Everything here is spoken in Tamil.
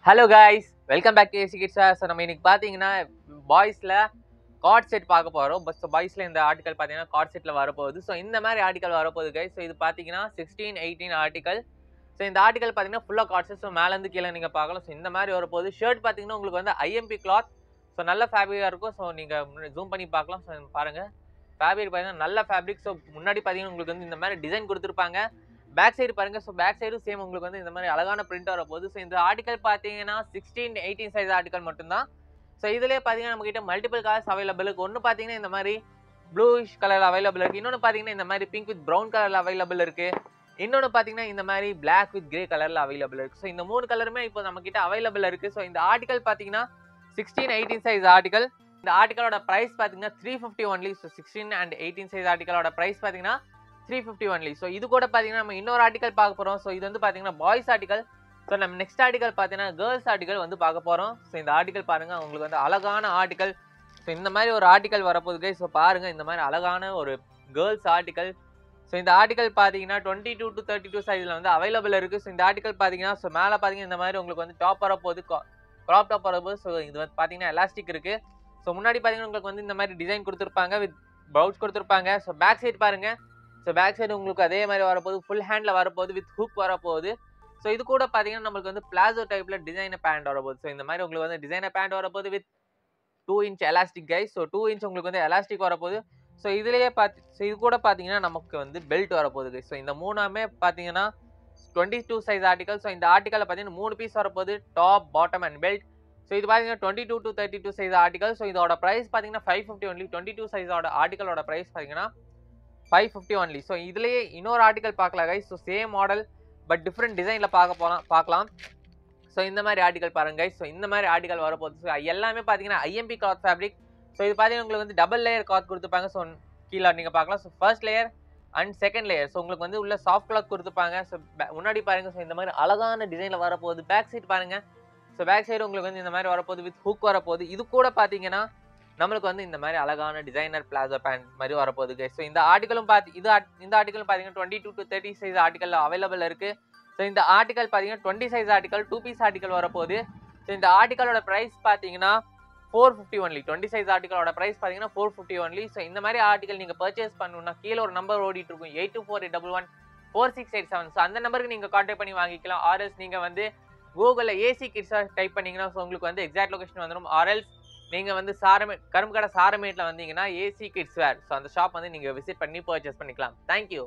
Hello guys, welcome back to AC Kids. So நம்ம இன்னைக்கு பார்த்தீங்கன்னா பாய்ஸில் கார்ட் செட் பார்க்க போகிறோம். பாய்ஸில் இந்த ஆர்டிக்கல் பார்த்தீங்கன்னா கார்ட் செட்டில் வரப்போகுது. ஸோ இந்த மாதிரி ஆர்டிக்கல் வரப்போகுது கைஸ். ஸோ இது பார்த்தீங்கன்னா 16-18 ஆர்டிக்கல். ஸோ இந்த ஆர்டிக்கல் பார்த்தீங்கன்னா ஃபுல்லாக கார்ட் செட். ஸோ மேலேருந்து கீழே நீங்கள் பார்க்கலாம். ஸோ இந்த மாதிரி வரப்போகுது. ஷர்ட் பார்த்தீங்கன்னா உங்களுக்கு வந்து ஐஎம்பி கிளாத். ஸோ நல்ல ஃபேப்ரிக்காக இருக்கும். ஸோ நீங்கள் ஜூம் பண்ணி பார்க்கலாம். ஸோ பாருங்கள், ஃபேப்ரிக் பார்த்தீங்கன்னா நல்ல ஃபேப்ரிக். ஸோ முன்னாடி பார்த்தீங்கன்னா உங்களுக்கு வந்து இந்த மாதிரி டிசைன் கொடுத்துருப்பாங்க. பேக் சைடு பாருங்க. ஸோ பேக் சைடும் சேம் உங்களுக்கு வந்து இந்த மாதிரி அழகான பிரிண்ட் வரப்போகுது. ஸோ இந்த ஆர்டிக்கல் பார்த்தீங்கன்னா 16-18 சைஸ் ஆர்டிக்கல் மட்டும்தான். ஸோ இதுலேயே பார்த்தீங்கன்னா நம்ம கிட்ட மல்டிபிள் கலர்ஸ் அவைலபிள் இருக்கு. ஒன்று பார்த்தீங்கன்னா இந்த மாதிரி ப்ளூஷ் கலர் அவைலபிள் இருக்கு. இன்னொன்று பார்த்தீங்கன்னா இந்த மாதிரி பிங்க் வித் ப்ரௌன் கலர்ல அவைலபிள் இருக்கு. இன்னொன்று பார்த்தீங்கன்னா இந்த மாதிரி பிளாக் வித் கிரே கலர்ல அவைலபிள் இருக்கு. ஸோ இந்த மூணு கலருமே இப்போ நம்ம கிட்ட அவைலபிள் இருக்கு. ஸோ இந்த ஆர்டிக்கல் பார்த்தீங்கன்னா 16-18 சைஸ் ஆர்டிக்கல். இந்த ஆர்டிக்கலோட பிரைஸ் பார்த்தீங்கன்னா 350 ஒன்லி. ஸோ 16 and 18 சைஸ் ஆர்டிக்கலோட பிரைஸ் பார்த்தீங்கன்னா 350 ஒன்லி. ஸோ இது கூட பார்த்தீங்கன்னா நம்ம இன்னொரு ஆர்டிக்கல் பார்க்க போகிறோம். ஸோ இது வந்து பார்த்தீங்கன்னா பாய்ஸ் ஆர்டிக்கல். ஸோ நம்ம நெக்ஸ்ட் ஆர்டிக்கல் பார்த்தீங்கன்னா கேர்ள்ஸ் ஆர்டிக்கல் வந்து பார்க்க போகிறோம். ஸோ இந்த ஆர்டிக்கல் பாருங்கள், உங்களுக்கு வந்து அழகான ஆர்டிக்கல். ஸோ இந்த மாதிரி ஒரு ஆர்டிக்கல் வரப்போகுது. ஸோ பாருங்கள், இந்த மாதிரி அழகான ஒரு கேர்ள்ஸ் ஆர்டிக்கல். ஸோ இந்த ஆர்டிக்கல் பார்த்தீங்கன்னா 22 to 32 சைஸில் வந்து அவைலபிள் இருக்குது. ஸோ இந்த ஆர்டிக்கல் பார்த்தீங்கன்னா ஸோ மேலே பார்த்தீங்கன்னா இந்த மாதிரி உங்களுக்கு வந்து டாப் வரப்போகுது, க்ராப் டாப் வரப்போகுது. ஸோ இது வந்து பார்த்தீங்கன்னா எலாஸ்டிக் இருக்குது. ஸோ முன்னாடி பார்த்தீங்கன்னா உங்களுக்கு வந்து இந்த மாதிரி டிசைன் கொடுத்துருப்பாங்க, வித் ப்ளவுஸ் கொடுத்துருப்பாங்க. ஸோ பேக் சைடு பாருங்கள். ஸோ பேக் சைடு உங்களுக்கு அதே மாதிரி வரப்போகுது, ஃபுல் ஹேண்டில் வரப்போகுது, வித் ஹூக் வரப்போகுது. ஸோ இது கூட பார்த்தீங்கன்னா நம்மளுக்கு வந்து பிளாசோ டைப்பில் டிசைனர் பேண்ட் வரப்போகுது. ஸோ இந்த மாதிரி உங்களுக்கு வந்து டிசைனர் பேண்ட் வரப்போகுது with 2 inch elastic guys. So 2 inch உங்களுக்கு வந்து எலாஸ்டிக் வரப்போகுது. ஸோ இதுலேயே ஸோ இது கூட பார்த்தீங்கன்னா நமக்கு வந்து பெல்ட் வரப்போகுது கைஸ். ஸோ இந்த மூணுமே பார்த்தீங்கன்னா 22 சைஸ் ஆர்டிக்கல். ஸோ இந்த ஆர்டிக்கலில் பார்த்தீங்கன்னா 3 பீஸ் வரப்போகுது, top, bottom and belt. So இது பார்த்தீங்கன்னா 22 to 32 சைஸ் ஆர்டிக்கல். ஸோ இதோட ப்ரைஸ் பார்த்தீங்கன்னா 550 ஒன்லி. 22 சைஸோட ஆர்டிக்கலோட ப்ரைஸ் பார்த்தீங்கன்னா 550 ஒன்லி. ஸோ இதுலேயே இன்னொரு ஆர்டிக்கல் பார்க்கலாம் guys. So same model but different டிசைனில் பார்க்கலாம். ஸோ இந்த மாதிரி ஆர்டிக்கல் பாருங்க கைஸ். ஸோ இந்த மாதிரி ஆர்டிக்கல் வரப்போகுது. ஸோ எல்லாமே பார்த்தீங்கன்னா ஐஎம்பி கிளாத் ஃபேப்ரிக். ஸோ இது பார்த்தீங்கன்னா உங்களுக்கு வந்து டபுள் லேயர் கிளாத் கொடுத்துருப்பாங்க. ஸோ கீழே நீங்கள் பார்க்கலாம். So first layer and second layer. So உங்களுக்கு வந்து உள்ள சாஃப்ட் கிளாத் கொடுத்துருப்பாங்க. ஸோ முன்னாடி பாருங்க. ஸோ இந்த மாதிரி அழகான டிசைனில் வரப்போகுது. பேக் சைடு பாருங்க. ஸோ பேக் சைடு உங்களுக்கு வந்து இந்த மாதிரி வரப்போகுது, வித் ஹூக் வரப்போகுது. இது கூட பார்த்தீங்கன்னா நம்மளுக்கு வந்து இந்த மாதிரி அழகான டிசைனர் பிளாசோ பேண்ட் மாதிரி வரப்போகுது. ஸோ இந்த ஆர்டிக்கலும் இந்த ஆர்டிக்கலும் பார்த்தீங்கன்னா 22 to 30 சைஸ் ஆர்டிக்கல் அவைலபிள் இருக்கு. ஸோ இந்த ஆர்டிக்கல் பார்த்தீங்கன்னா 20 சைஸ் ஆர்டிக்கல், 2 பீஸ் ஆர்டிக்கல் வரப்போகுது. ஸோ இந்த ஆர்டிக்கலோட ப்ரைஸ் பார்த்தீங்கன்னா 450 ஒன்லி. 20 சைஸ் ஆர்டிக்கலோட ப்ரைஸ் பார்த்தீங்கன்னா 450 ஒன்லி. ஸோ இந்த மாதிரி ஆர்டிக்கல் நீங்கள் பர்ச்சேஸ் பண்ணணும்னா கீழே ஒரு நம்பர் ஓடிட்டு இருக்கும், 8248114687. ஸோ அந்த நம்பருக்கு நீங்கள் கான்டாக்ட் பண்ணி வாங்கிக்கலாம். ஆர்எல்ஸ் நீங்கள் வந்து கூகுளில் ஏசி கிட்ஸா டைப் பண்ணீங்கன்னா ஸோ உங்களுக்கு வந்து எக்ஸாக்ட் லொகேஷன் வந்துடும். ஆர்எல்ஸ் நீங்கள் வந்து கரும்பு கடை சாரமேட்டில் வந்தீங்கன்னா ஏசி கிட்ஸ் வேர். ஸோ அந்த ஷாப் வந்து நீங்கள் விசிட் பண்ணி பர்ச்சேஸ் பண்ணிக்கலாம். தேங்க்யூ.